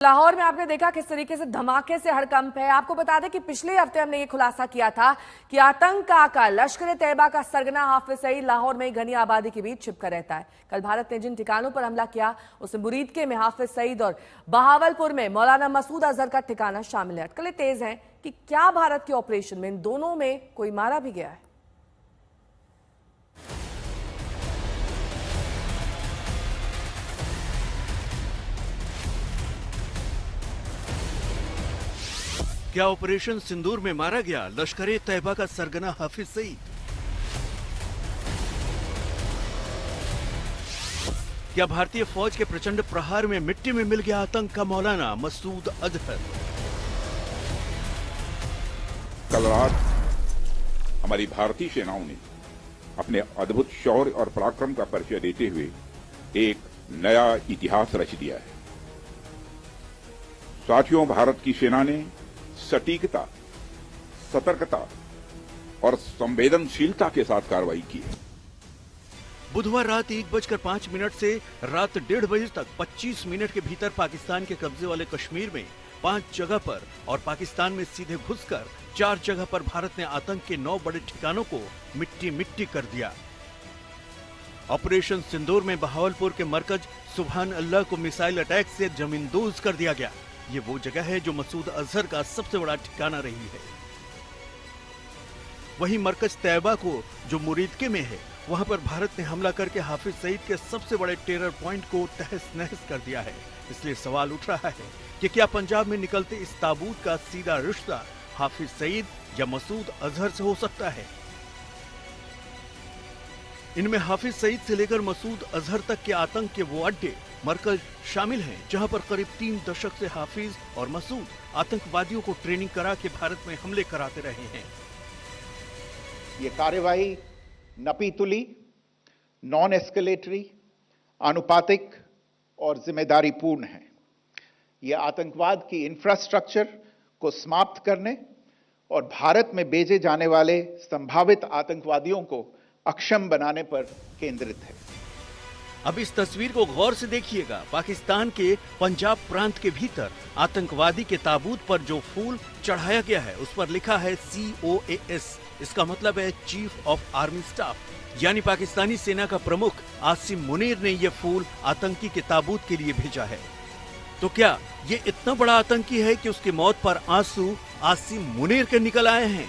लाहौर में आपने देखा किस तरीके से धमाके से हड़कंप है। आपको बता दें कि पिछले हफ्ते हमने ये खुलासा किया था कि आतंक का लश्कर-ए-तैयबा का सरगना हाफिज सईद लाहौर में घनी आबादी के बीच छिपकर रहता है। कल भारत ने जिन ठिकानों पर हमला किया उसमें मुरीदके में हाफिज सईद और बहावलपुर में मौलाना मसूद अजहर का ठिकाना शामिल है। अटकलें तेज हैं कि क्या भारत के ऑपरेशन में इन दोनों में कोई मारा भी गया है। क्या ऑपरेशन सिंदूर में मारा गया लश्कर-ए-तैयबा का सरगना हाफिज सईद? क्या भारतीय फौज के प्रचंड प्रहार में मिट्टी में मिल गया आतंक का मौलाना मसूद अजहर? कल रात हमारी भारतीय सेनाओं ने अपने अद्भुत शौर्य और पराक्रम का परिचय देते हुए एक नया इतिहास रच दिया है। साथियों, भारत की सेना ने सटीकता, सतर्कता और संवेदनशीलता के साथ कार्रवाई की है। बुधवार रात 1:05 से रात 1:30 बजे तक 25 मिनट के भीतर पाकिस्तान के कब्जे वाले कश्मीर में 5 जगह पर और पाकिस्तान में सीधे घुसकर 4 जगह पर भारत ने आतंक के 9 बड़े ठिकानों को मिट्टी मिट्टी कर दिया। ऑपरेशन सिंदूर में बहावलपुर के मरकज सुभान अल्लाह को मिसाइल अटैक से जमींदोज कर दिया गया। ये वो जगह है जो मसूद अजहर का सबसे बड़ा ठिकाना रही है। वहीं मरकज तैयबा को जो मुरीदके में है, वहां पर भारत ने हमला करके हाफिज सईद के सबसे बड़े टेरर पॉइंट को तहस नहस कर दिया है। इसलिए सवाल उठ रहा है कि क्या पंजाब में निकलते इस ताबूत का सीधा रिश्ता हाफिज सईद या मसूद अजहर से हो सकता है? इनमें हाफिज सईद से लेकर मसूद अजहर तक के आतंक के वो अड्डे मरकज शामिल हैं, जहां पर करीब 3 दशक से हाफिज और मसूद आतंकवादियों को ट्रेनिंग करा के भारत में हमले कराते रहे हैं। ये कार्रवाई नपीतुली, नॉन एस्केलेटरी, आनुपातिक और जिम्मेदारीपूर्ण है। ये आतंकवाद की इंफ्रास्ट्रक्चर को समाप्त करने और भारत में भेजे जाने वाले संभावित आतंकवादियों को अक्षम बनाने पर केंद्रित है। अब इस तस्वीर को गौर से देखिएगा। पाकिस्तान के पंजाब प्रांत के भीतर आतंकवादी के ताबूत पर जो फूल चढ़ाया गया है उस पर लिखा है COAS। इसका मतलब है चीफ ऑफ आर्मी स्टाफ, यानी पाकिस्तानी सेना का प्रमुख आसिम मुनीर ने यह फूल आतंकी के ताबूत के लिए भेजा है। तो क्या ये इतना बड़ा आतंकी है कि उसकी मौत पर आंसू आसिम मुनीर के निकल आए हैं?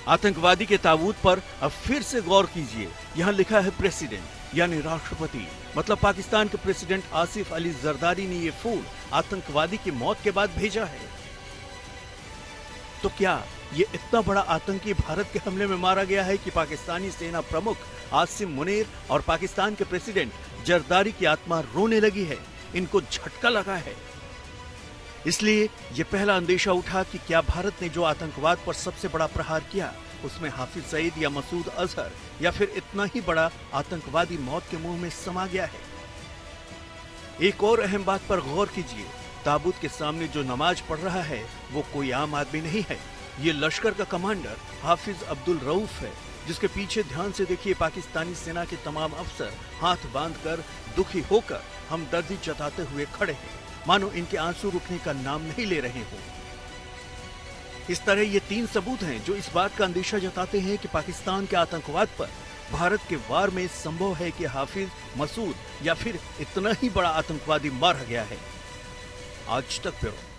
आतंकवादी के ताबूत पर अब फिर से गौर कीजिए। यहाँ लिखा है प्रेसिडेंट, यानी राष्ट्रपति। मतलब पाकिस्तान के प्रेसिडेंट आसिफ अली जरदारी ने ये फूल आतंकवादी की मौत के बाद भेजा है। तो क्या ये इतना बड़ा आतंकी भारत के हमले में मारा गया है कि पाकिस्तानी सेना प्रमुख आसिम मुनीर और पाकिस्तान के प्रेसिडेंट जरदारी की आत्मा रोने लगी है? इनको झटका लगा है। इसलिए ये पहला अंदेशा उठा कि क्या भारत ने जो आतंकवाद पर सबसे बड़ा प्रहार किया उसमें हाफिज सईद या मसूद अजहर या फिर इतना ही बड़ा आतंकवादी मौत के मुंह में समा गया है। एक और अहम बात पर गौर कीजिए। ताबूत के सामने जो नमाज पढ़ रहा है वो कोई आम आदमी नहीं है। ये लश्कर का कमांडर हाफिज अब्दुल रऊफ है, जिसके पीछे ध्यान से देखिए पाकिस्तानी सेना के तमाम अफसर हाथ बांधकर दुखी होकर हमदर्दी जताते हुए खड़े हैं, मानो इनके आंसू रुकने का नाम नहीं ले रहे हों। इस तरह ये 3 सबूत हैं जो इस बात का अंदेशा जताते हैं कि पाकिस्तान के आतंकवाद पर भारत के वार में संभव है कि हाफिज, मसूद या फिर इतना ही बड़ा आतंकवादी मारा गया है। आज तक ब्यूरो।